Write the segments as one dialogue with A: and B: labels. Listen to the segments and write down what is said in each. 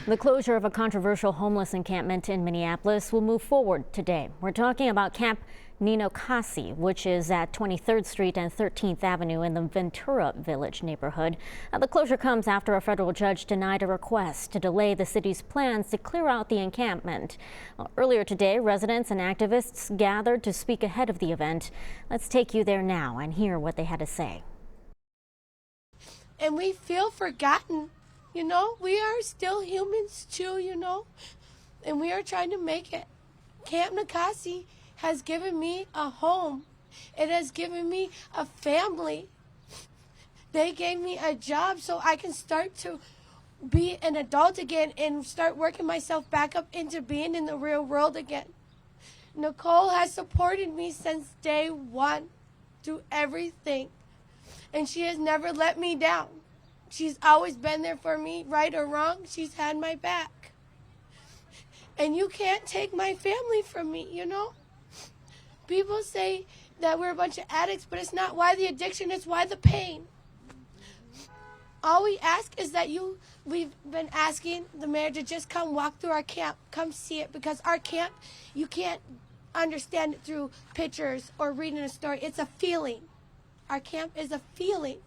A: The closure of a controversial homeless encampment in Minneapolis will move forward today. We're talking about Camp Ninokasi, which is at 23rd Street and 13th Avenue in the Ventura Village neighborhood. The closure comes after a federal judge denied a request to delay the city's plans to clear out the encampment. Earlier today, residents and activists gathered to speak ahead of the event. Let's take you there now and hear what they had to say.
B: And we feel forgotten. You know, we are still humans too, you know, and we are trying to make it. Camp Nikasi has given me a home. It has given me a family. They gave me a job so I can start to be an adult again and start working myself back up into being in the real world again. Nicole has supported me since day one through everything, and she has never let me down. She's always been there for me, right or wrong. She's had my back. And you can't take my family from me, you know? People say that we're a bunch of addicts, but it's not why the addiction, it's why the pain. All we ask is that we've been asking the mayor to just come walk through our camp, come see it, because our camp, you can't understand it through pictures or reading a story. It's a feeling. Our camp is a feeling.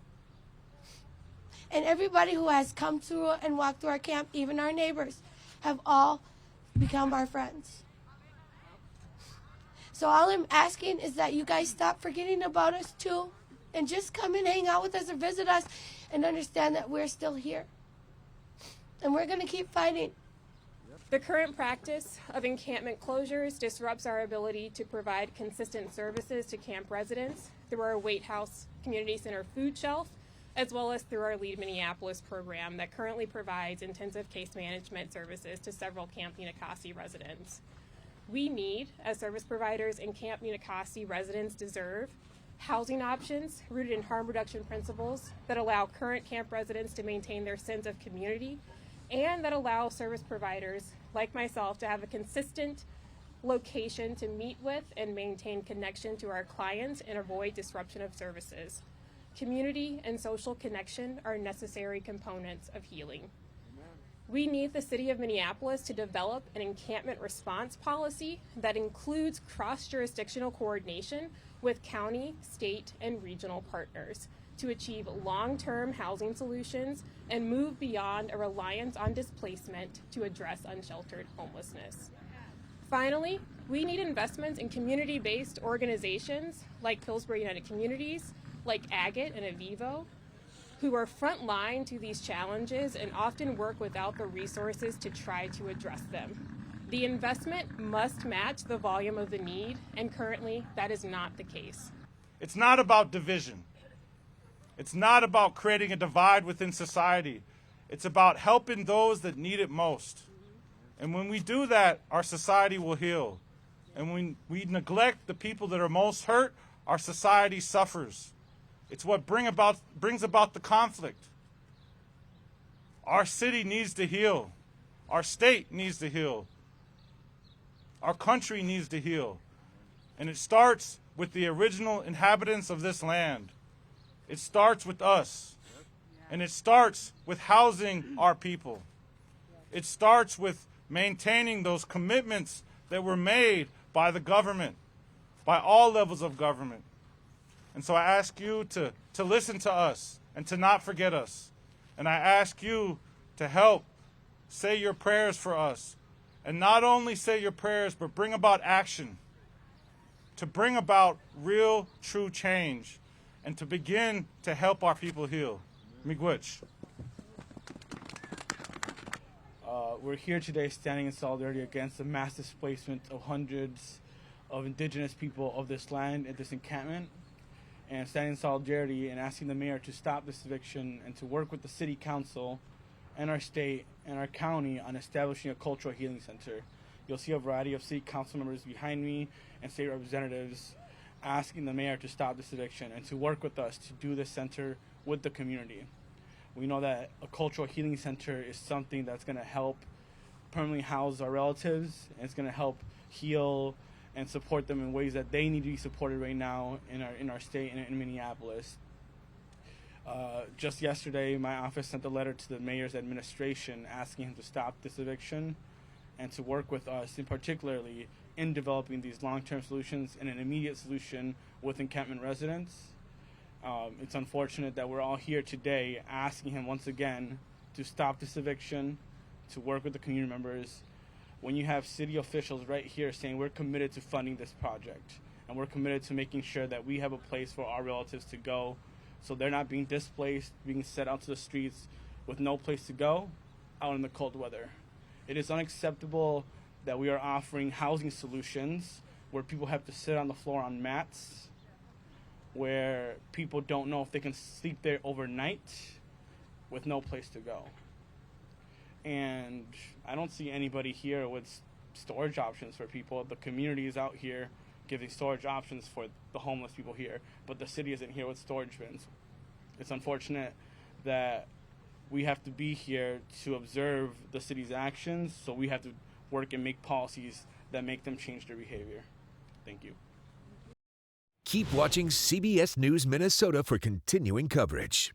B: And everybody who has come through and walked through our camp, even our neighbors, have all become our friends. So all I'm asking is that you guys stop forgetting about us too, and just come and hang out with us or visit us and understand that we're still here. And we're going to keep fighting.
C: The current practice of encampment closures disrupts our ability to provide consistent services to camp residents through our Wait House Community Center food shelf, as well as through our Lead Minneapolis program that currently provides intensive case management services to several Camp Ninokasi residents. We need, as service providers and Camp Ninokasi residents deserve, housing options rooted in harm reduction principles that allow current camp residents to maintain their sense of community, and that allow service providers like myself to have a consistent location to meet with and maintain connection to our clients and avoid disruption of services. Community and social connection are necessary components of healing. We need the city of Minneapolis to develop an encampment response policy that includes cross-jurisdictional coordination with county, state, and regional partners to achieve long-term housing solutions and move beyond a reliance on displacement to address unsheltered homelessness. Finally, we need investments in community-based organizations like Pillsbury United Communities, like Agate and Avivo, who are frontline to these challenges and often work without the resources to try to address them. The investment must match the volume of the need, and currently that is not the case.
D: It's not about division. It's not about creating a divide within society. It's about helping those that need it most. And when we do that, our society will heal. And when we neglect the people that are most hurt, our society suffers. It's what brings about the conflict. Our city needs to heal. Our state needs to heal. Our country needs to heal. And it starts with the original inhabitants of this land. It starts with us. And it starts with housing our people. It starts with maintaining those commitments that were made by the government, by all levels of government. And so I ask you to listen to us and to not forget us. And I ask you to help say your prayers for us. And not only say your prayers, but bring about action. To bring about real, true change. And to begin to help our people heal. Miigwech.
E: We're here today standing in solidarity against the mass displacement of hundreds of indigenous people of this land at this encampment, and standing in solidarity and asking the mayor to stop this eviction and to work with the city council and our state and our county on establishing a cultural healing center. You'll see a variety of city council members behind me and state representatives asking the mayor to stop this eviction and to work with us to do this center with the community. We know that a cultural healing center is something that's going to help permanently house our relatives, and it's going to help heal and support them in ways that they need to be supported right now in our state and in Minneapolis. Just yesterday, my office sent a letter to the mayor's administration asking him to stop this eviction and to work with us, in particularly in developing these long-term solutions and an immediate solution with encampment residents. It's unfortunate that we're all here today asking him once again to stop this eviction, to work with the community members, when you have city officials right here saying we're committed to funding this project and we're committed to making sure that we have a place for our relatives to go so they're not being displaced, being set out to the streets with no place to go out in the cold weather. It is unacceptable that we are offering housing solutions where people have to sit on the floor on mats, where people don't know if they can sleep there overnight with no place to go. And I don't see anybody here with storage options for people. The community is out here giving storage options for the homeless people here, but the city isn't here with storage bins. It's unfortunate that we have to be here to observe the city's actions, so we have to work and make policies that make them change their behavior. Thank you.
F: Keep watching CBS News Minnesota for continuing coverage.